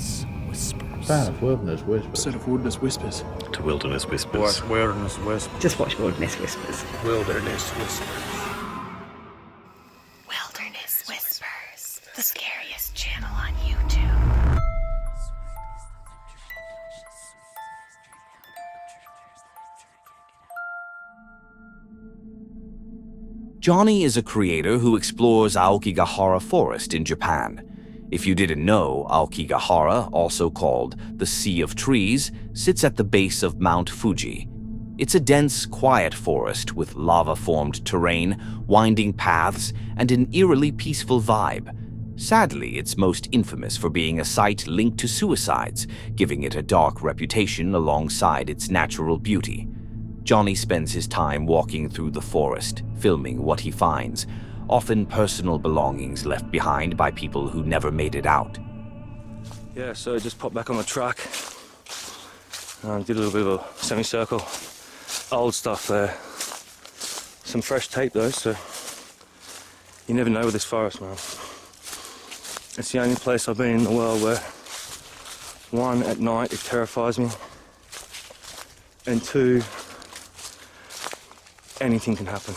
Wilderness Whispers. Wilderness Whispers. Instead of Wilderness Whispers. To Wilderness Whispers. Watch Wilderness Whispers. Just watch Wilderness Whispers. Wilderness Whispers. Wilderness Whispers, the scariest channel on YouTube. Johnny is a creator who explores Aokigahara Forest in Japan. If you didn't know, Aokigahara, also called the Sea of Trees, sits at the base of Mount Fuji. It's a dense, quiet forest with lava-formed terrain, winding paths, and an eerily peaceful vibe. Sadly, it's most infamous for being a site linked to suicides, giving it a dark reputation alongside its natural beauty. Johnny spends his time walking through the forest, filming what he finds, often personal belongings left behind by people who never made it out. Yeah, so I just popped back on the truck. Did a little bit of a semicircle. Old stuff there. Some fresh tape though, so you never know with this forest, man. It's the only place I've been in the world where, one, at night it terrifies me, and two, anything can happen.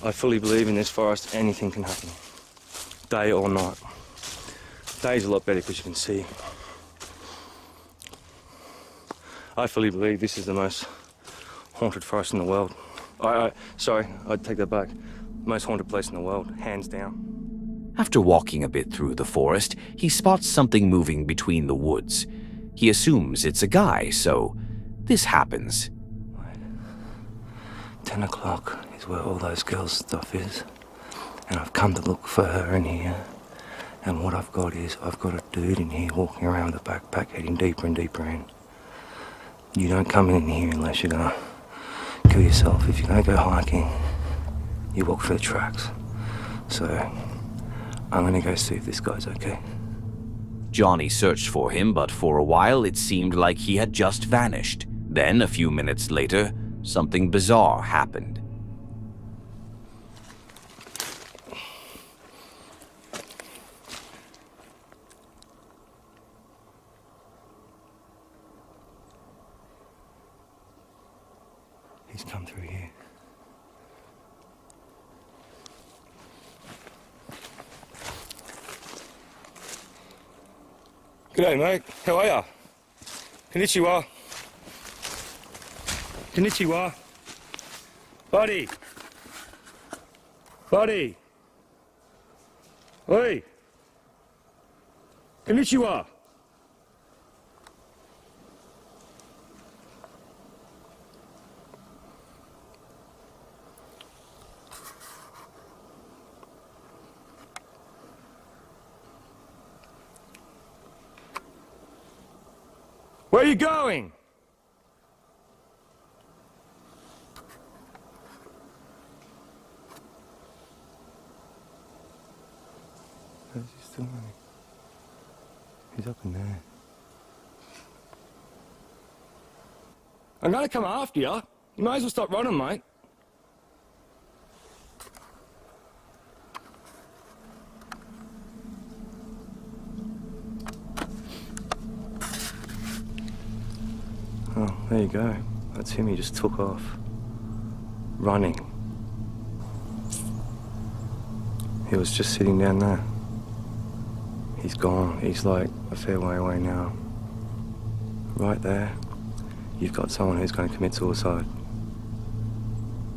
I fully believe in this forest, anything can happen. Day or night. Day's a lot better because you can see. I fully believe this is the most haunted forest in the world. Sorry, I'd take that back. Most haunted place in the world, hands down. After walking a bit through the forest, he spots something moving between the woods. He assumes it's a guy, so this happens. 10 o'clock is where all those girls' stuff is. And I've come to look for her in here. And what I've got is, I've got a dude in here walking around with a backpack heading deeper and deeper in. You don't come in here unless you're gonna kill yourself. If you're gonna go hiking, you walk through the tracks. So, I'm gonna go see if this guy's okay. Johnny searched for him, but for a while it seemed like he had just vanished. Then, a few minutes later, something bizarre happened. He's come through here. G'day, mate. How are ya? Konnichiwa. Konnichiwa. Buddy. Buddy. Oi. Konnichiwa. Where are you going? Where's he still running? He's up in there. I'm gonna come after you. You might as well stop running, mate. Oh, there you go. That's him, he just took off. Running. He was just sitting down there. He's gone. He's like a fair way away now. Right there, you've got someone who's going to commit suicide.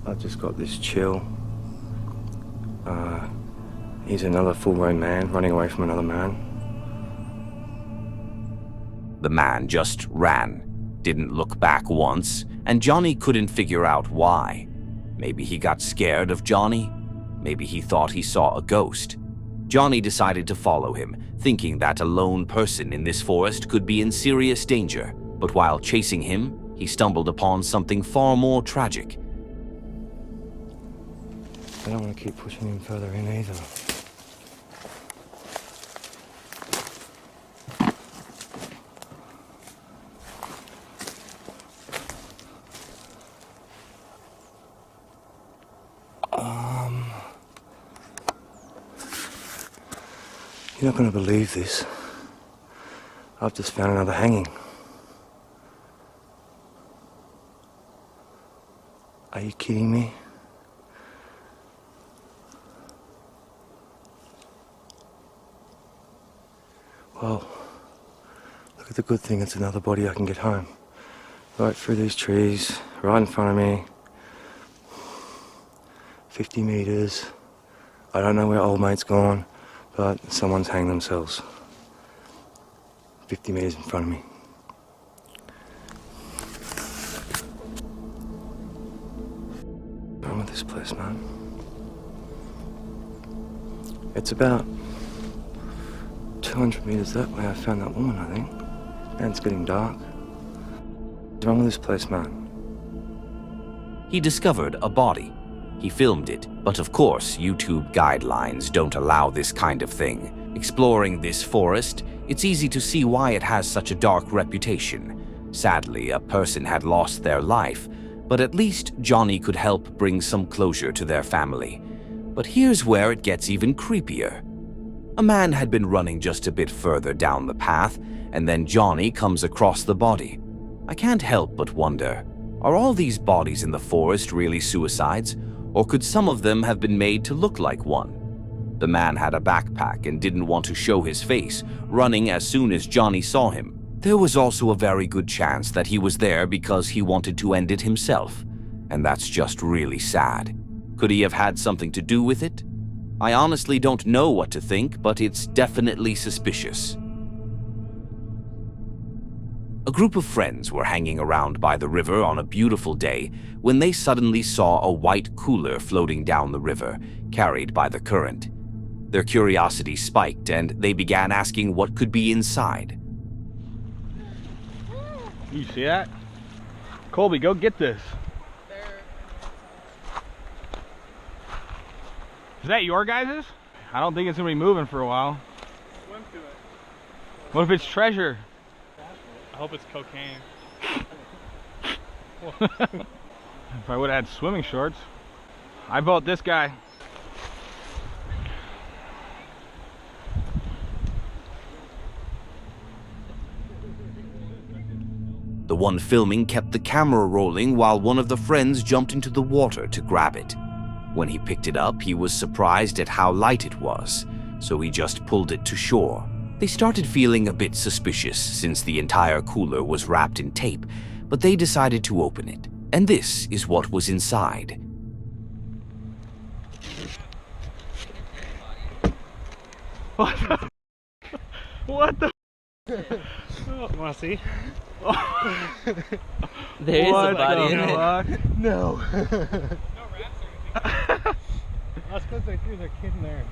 I've just got this chill. He's another full-grown man running away from another man. The man just ran, didn't look back once, and Johnny couldn't figure out why. Maybe he got scared of Johnny. Maybe he thought he saw a ghost. Johnny decided to follow him, thinking that a lone person in this forest could be in serious danger. But while chasing him, he stumbled upon something far more tragic. I don't want to keep pushing him further in either. You're not going to believe this, I've just found another hanging. Are you kidding me? Well, look at the good thing, it's another body I can get home. Right through these trees, right in front of me. 50 meters. I don't know where old mate's gone, but someone's hanged themselves. 50 meters in front of me. What's wrong with this place, man? It's about 200 meters that way I found that woman, I think. And it's getting dark. What's wrong with this place, man? He discovered a body. He filmed it, but of course, YouTube guidelines don't allow this kind of thing. Exploring this forest, it's easy to see why it has such a dark reputation. Sadly, a person had lost their life, but at least Johnny could help bring some closure to their family. But here's where it gets even creepier. A man had been running just a bit further down the path, and then Johnny comes across the body. I can't help but wonder, are all these bodies in the forest really suicides? Or could some of them have been made to look like one? The man had a backpack and didn't want to show his face, running as soon as Johnny saw him. There was also a very good chance that he was there because he wanted to end it himself, and that's just really sad. Could he have had something to do with it? I honestly don't know what to think, but it's definitely suspicious. A group of friends were hanging around by the river on a beautiful day when they suddenly saw a white cooler floating down the river, carried by the current. Their curiosity spiked and they began asking what could be inside. You see that? Colby, go get this. Is that your guys's? I don't think it's gonna be moving for a while. Swim to it. What if it's treasure? I hope it's cocaine. If I would have had swimming shorts. I vote this guy. The one filming kept the camera rolling while one of the friends jumped into the water to grab it. When he picked it up, he was surprised at how light it was, so he just pulled it to shore. They started feeling a bit suspicious since the entire cooler was wrapped in tape, but they decided to open it, and this is what was inside. What the? Wanna see? There is a body in it. No No. rats or anything. That's because they threw their kid in there.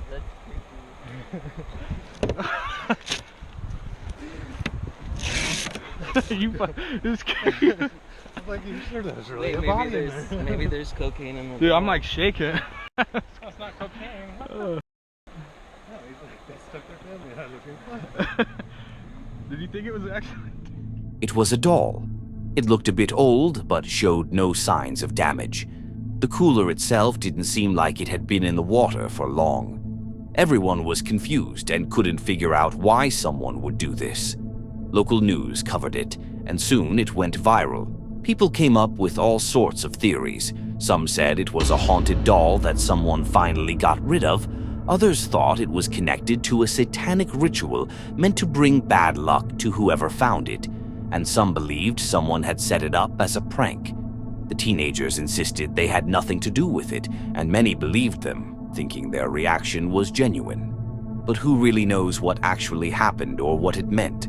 This kid. Like, you sure there's really Wait, a body in there? maybe there's cocaine in the Dude, I'm like shaking. That's not cocaine. No, he's like, they stuck their family out looking. Did you think it was actually? It was a doll. It looked a bit old, but showed no signs of damage. The cooler itself didn't seem like it had been in the water for long. Everyone was confused and couldn't figure out why someone would do this. Local news covered it, and soon it went viral. People came up with all sorts of theories. Some said it was a haunted doll that someone finally got rid of. Others thought it was connected to a satanic ritual meant to bring bad luck to whoever found it. And some believed someone had set it up as a prank. The teenagers insisted they had nothing to do with it, and many believed them, thinking their reaction was genuine. But who really knows what actually happened or what it meant?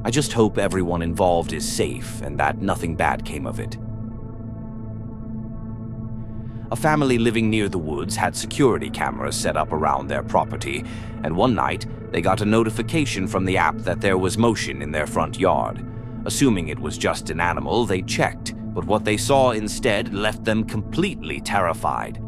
I just hope everyone involved is safe and that nothing bad came of it. A family living near the woods had security cameras set up around their property, and one night they got a notification from the app that there was motion in their front yard. Assuming it was just an animal, they checked, but what they saw instead left them completely terrified.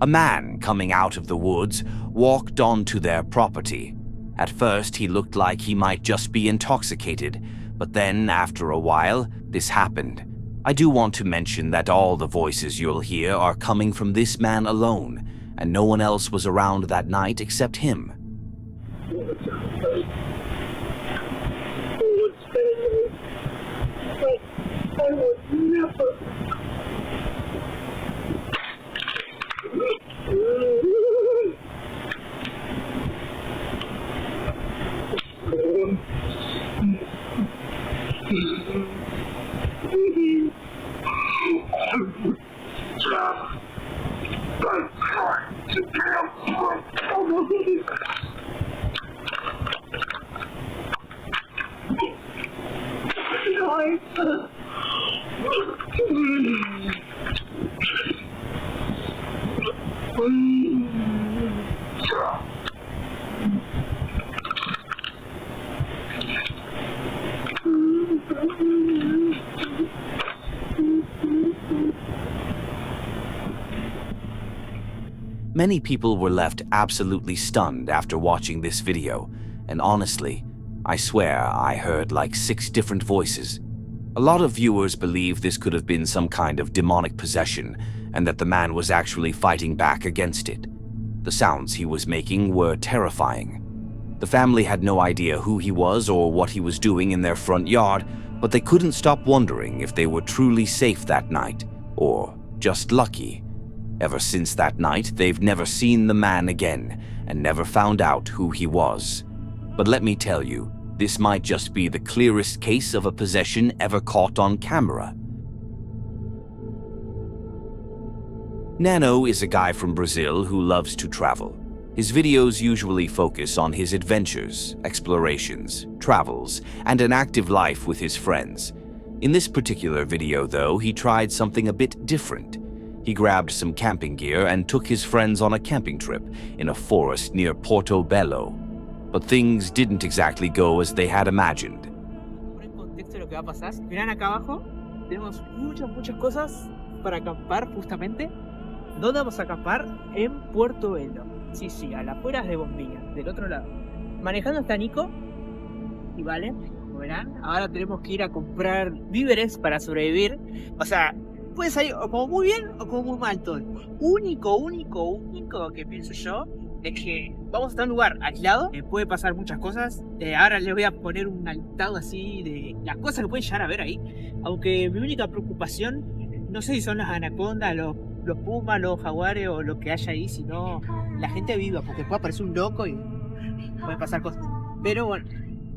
A man coming out of the woods walked onto their property. At first, he looked like he might just be intoxicated, but then, after a while, this happened. I do want to mention that all the voices you'll hear are coming from this man alone, and no one else was around that night except him. Many people were left absolutely stunned after watching this video, and honestly, I swear I heard like 6 different voices. A lot of viewers believe this could have been some kind of demonic possession, and that the man was actually fighting back against it. The sounds he was making were terrifying. The family had no idea who he was or what he was doing in their front yard, but they couldn't stop wondering if they were truly safe that night, or just lucky. Ever since that night, they've never seen the man again and never found out who he was. But let me tell you, this might just be the clearest case of a possession ever caught on camera. Nano is a guy from Brazil who loves to travel. His videos usually focus on his adventures, explorations, travels, and an active life with his friends. In this particular video, though, he tried something a bit different. He grabbed some camping gear and took his friends on a camping trip in a forest near Portobello. But things didn't exactly go as they had imagined. Por el contexto de lo que va a pasar, verán acá abajo, tenemos muchas cosas para acampar justamente. ¿Dónde vamos a acampar? En Portobello. Sí, a las afueras de Bombilla, del otro lado. Manejando está Nico, y vale, como verán, ahora tenemos que ir a comprar víveres para sobrevivir. O sea, puede salir o como muy bien o como muy mal todo. Único que pienso yo es que vamos a estar en un lugar aislado, puede pasar muchas cosas. Ahora les voy a poner un altado así de las cosas que pueden llegar a ver ahí. Aunque mi única preocupación, no sé si son las anacondas, los pumas, los jaguares o lo que haya ahí, sino la gente viva, porque puede aparecer un loco y pueden pasar cosas. Pero bueno,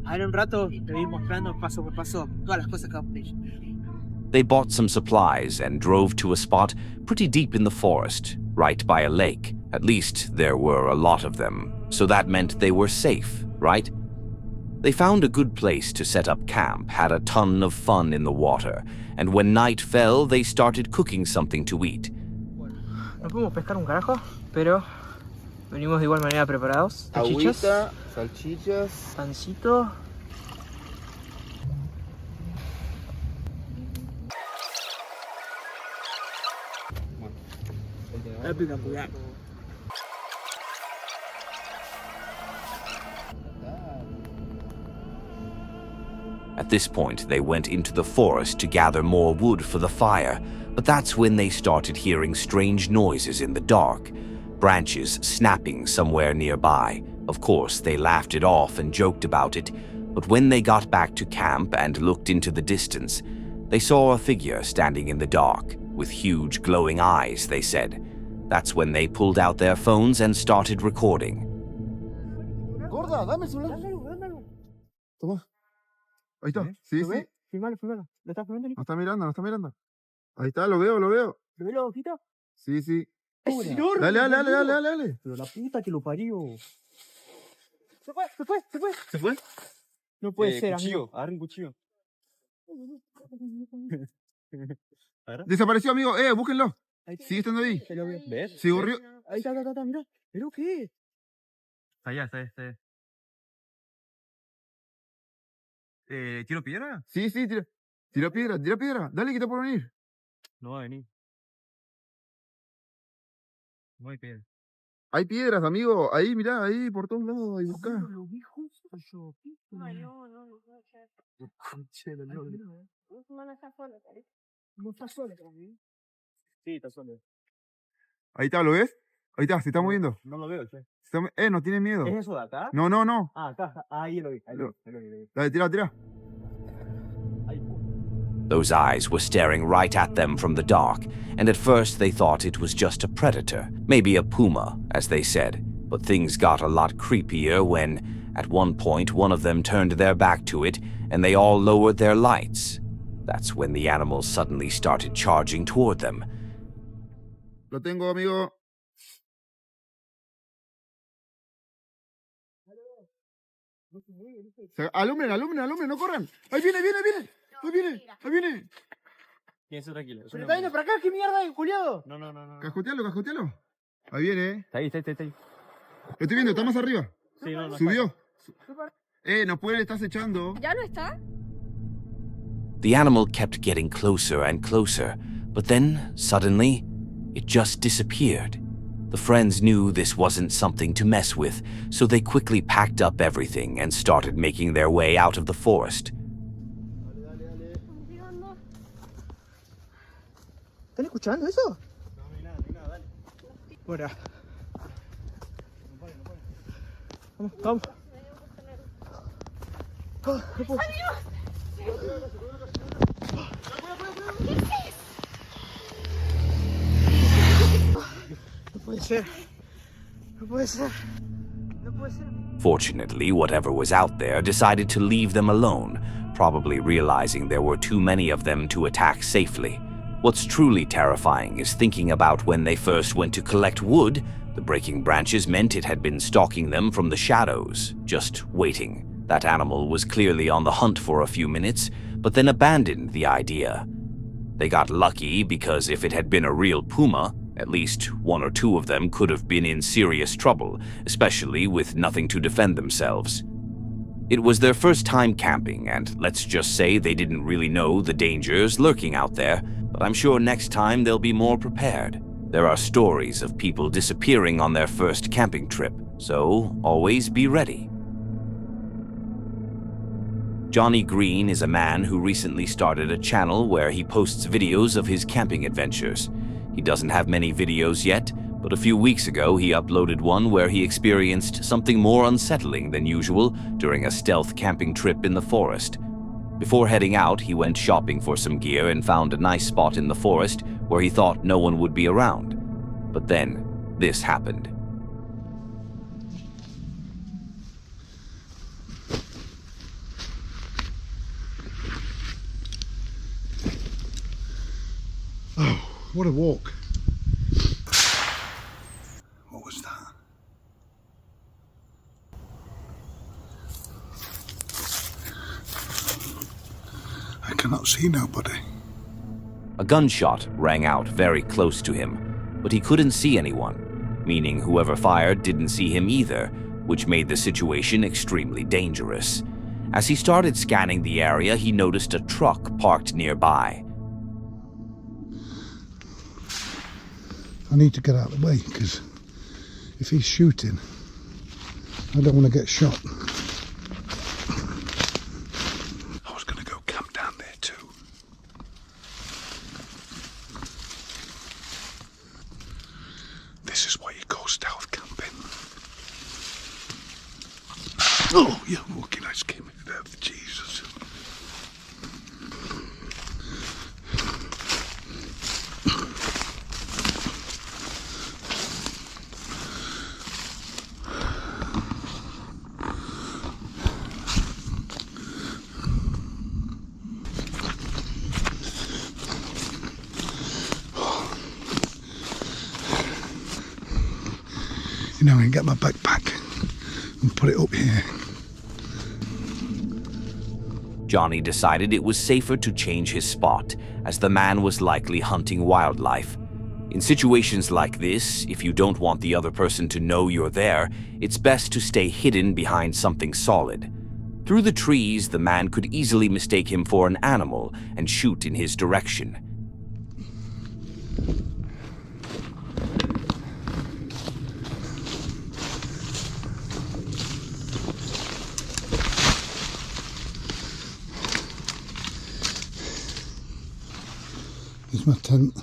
ahora un rato te voy mostrando paso por paso todas las cosas que vamos a ver. They bought some supplies and drove to a spot pretty deep in the forest, right by a lake. At least there were a lot of them, so that meant they were safe, right? They found a good place to set up camp, had a ton of fun in the water, and when night fell, they started cooking something to eat. No pudimos pescar un carajo, pero venimos de igual manera preparados. Agüita, salchichas, pancito. Espectacular. At this point, they went into the forest to gather more wood for the fire, but that's when they started hearing strange noises in the dark, branches snapping somewhere nearby. Of course, they laughed it off and joked about it, but when they got back to camp and looked into the distance, they saw a figure standing in the dark, with huge glowing eyes, they said. That's when they pulled out their phones and started recording. Gorda, dame el celular. Toma. Ahí está. Sí, sí. Filmalo. ¿Lo estás filmando, Nico? No está mirando. Ahí está, lo veo. ¿Lo ves la boquita? Sí. ¡Es enorme! Dale. Pero la puta que lo parió. Se fue. ¿Se fue? No puede ser, cuchillo, amigo. agarra un cuchillo. Desapareció, amigo. Búsquenlo. Sigue estando ahí. Se lo veo. ¿Ves? Se corrió. Ahí está, mirá. ¿Pero qué? Está allá. ¿Tiro piedra? Sí, tira piedra. Dale, que está por venir. No va a venir. No hay piedra. Hay piedras, amigo. Ahí, mirá, ahí, por todos lados. Ahí buscá. Lo vi justo yo. No está solo. Sí, está solo. Ahí está, ¿lo ves? Ahí está, se está moviendo. No lo veo, che. No tiene miedo. ¿Es eso de acá? No, no, no. Ah, acá. Ahí lo vi. Ahí lo vi. Dale, tira, tira. Ahí. Those eyes were staring right at them from the dark, and at first they thought it was just a predator, maybe a puma, as they said. But things got a lot creepier when, at one point, one of them turned their back to it, and they all lowered their lights. That's when the animals suddenly started charging toward them. Lo tengo, amigo. Alumbren, alumbren, alumbren, no corran. Ahí viene, viene, viene. Ahí viene, ahí viene. Quédense tranquilo. Pero está viendo para acá, ¿qué mierda, culiado? No. Cajotealo, cajotealo. Ahí viene, Está ahí. Lo estoy viendo, está más arriba. Sí, no. Subió. No puede, estás echando. ¿Ya no está? The animal kept getting closer and closer, but then, suddenly, it just disappeared. The friends knew this wasn't something to mess with, so they quickly packed up everything and started making their way out of the forest. ¿Están escuchando eso? No hay nada, dale. Bueno. Vamos. Oh, no puedo. No puede ser. No puede ser. No puede ser. Fortunately, whatever was out there decided to leave them alone, probably realizing there were too many of them to attack safely. What's truly terrifying is thinking about when they first went to collect wood. The breaking branches meant it had been stalking them from the shadows, just waiting. That animal was clearly on the hunt for a few minutes, but then abandoned the idea. They got lucky because if it had been a real puma, at least one or two of them could have been in serious trouble, especially with nothing to defend themselves. It was their first time camping, and let's just say they didn't really know the dangers lurking out there, but I'm sure next time they'll be more prepared. There are stories of people disappearing on their first camping trip, so always be ready. Johnny Green is a man who recently started a channel where he posts videos of his camping adventures. He doesn't have many videos yet, but a few weeks ago he uploaded one where he experienced something more unsettling than usual during a stealth camping trip in the forest. Before heading out, he went shopping for some gear and found a nice spot in the forest where he thought no one would be around. But then, this happened. Oh, what a walk. What was that? I cannot see nobody. A gunshot rang out very close to him, but he couldn't see anyone, meaning whoever fired didn't see him either, which made the situation extremely dangerous. As he started scanning the area, he noticed a truck parked nearby. I need to get out of the way, because if he's shooting, I don't want to get shot. I was going to go camp down there too. This is why you go stealth camping. Oh, yeah, walking ice cream. Jesus. You know, I can get my backpack and put it up here. Johnny decided it was safer to change his spot, as the man was likely hunting wildlife. In situations like this, if you don't want the other person to know you're there, it's best to stay hidden behind something solid. Through the trees, the man could easily mistake him for an animal and shoot in his direction. my tent.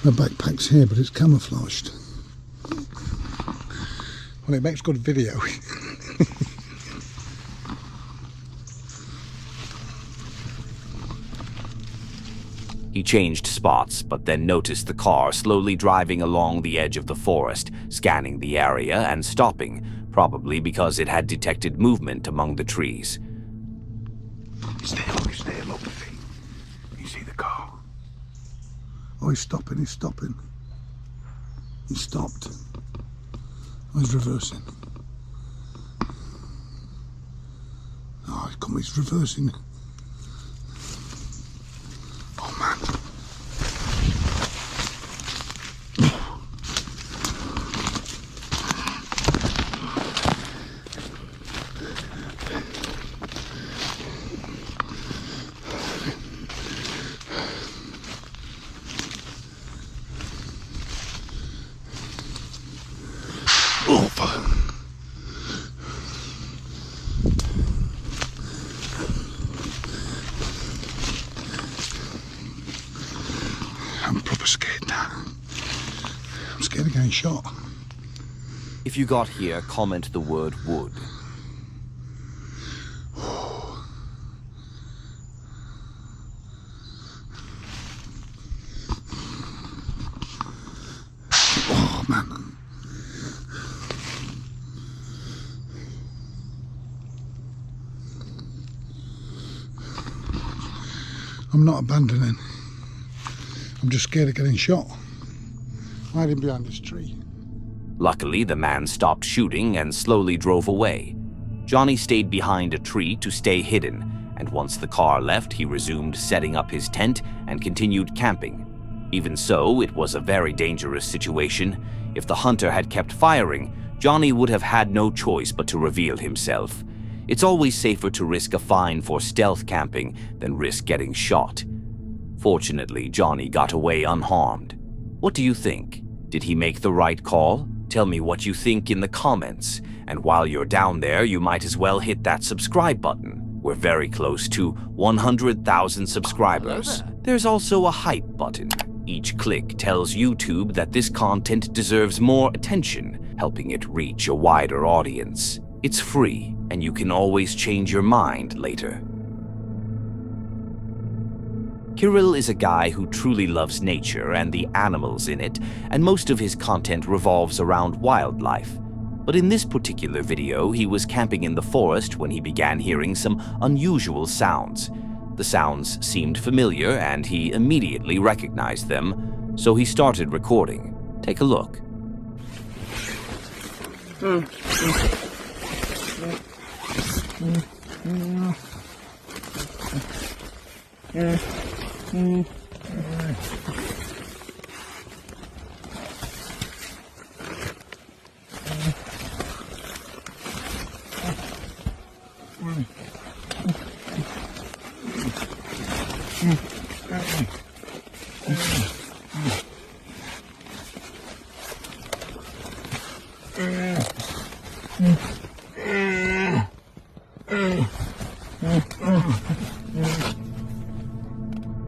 My backpack's here, but it's camouflaged. Well, it makes good video. He changed spots, but then noticed the car slowly driving along the edge of the forest, scanning the area and stopping, probably because it had detected movement among the trees. Stay look. You see the car? Oh, he's stopping. He stopped. Oh, he's reversing. Oh, he's reversing. Oh, man. Oh, fuck. I'm proper scared now. I'm scared of getting shot. If you got here, comment the word wood. Oh, man. I'm not abandoning. I'm just scared of getting shot. Hiding behind this tree. Luckily, the man stopped shooting and slowly drove away. Johnny stayed behind a tree to stay hidden, and once the car left, he resumed setting up his tent and continued camping. Even so, it was a very dangerous situation. If the hunter had kept firing, Johnny would have had no choice but to reveal himself. It's always safer to risk a fine for stealth camping than risk getting shot. Fortunately, Johnny got away unharmed. What do you think? Did he make the right call? Tell me what you think in the comments. And while you're down there, you might as well hit that subscribe button. We're very close to 100,000 subscribers. There's also a hype button. Each click tells YouTube that this content deserves more attention, helping it reach a wider audience. It's free, and you can always change your mind later. Kirill is a guy who truly loves nature and the animals in it, and most of his content revolves around wildlife. But in this particular video, he was camping in the forest when he began hearing some unusual sounds. The sounds seemed familiar, and he immediately recognized them, so he started recording. Take a look.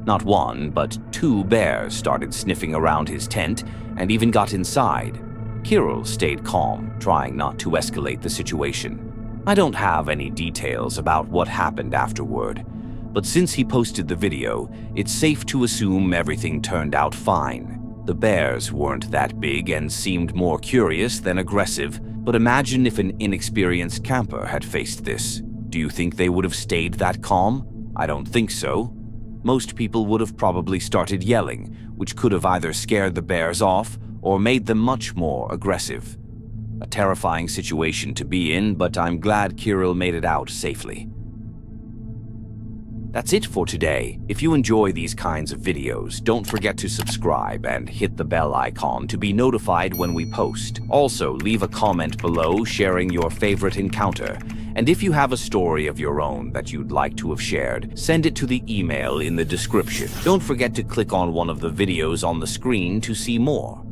Not one, but two bears started sniffing around his tent and even got inside. Kirill stayed calm, trying not to escalate the situation. I don't have any details about what happened afterward, but since he posted the video, it's safe to assume everything turned out fine. The bears weren't that big and seemed more curious than aggressive, but imagine if an inexperienced camper had faced this. Do you think they would have stayed that calm? I don't think so. Most people would have probably started yelling, which could have either scared the bears off or made them much more aggressive. A terrifying situation to be in, but I'm glad Kirill made it out safely. That's it for today. If you enjoy these kinds of videos, don't forget to subscribe and hit the bell icon to be notified when we post. Also, leave a comment below sharing your favorite encounter. And if you have a story of your own that you'd like to have shared, send it to the email in the description. Don't forget to click on one of the videos on the screen to see more.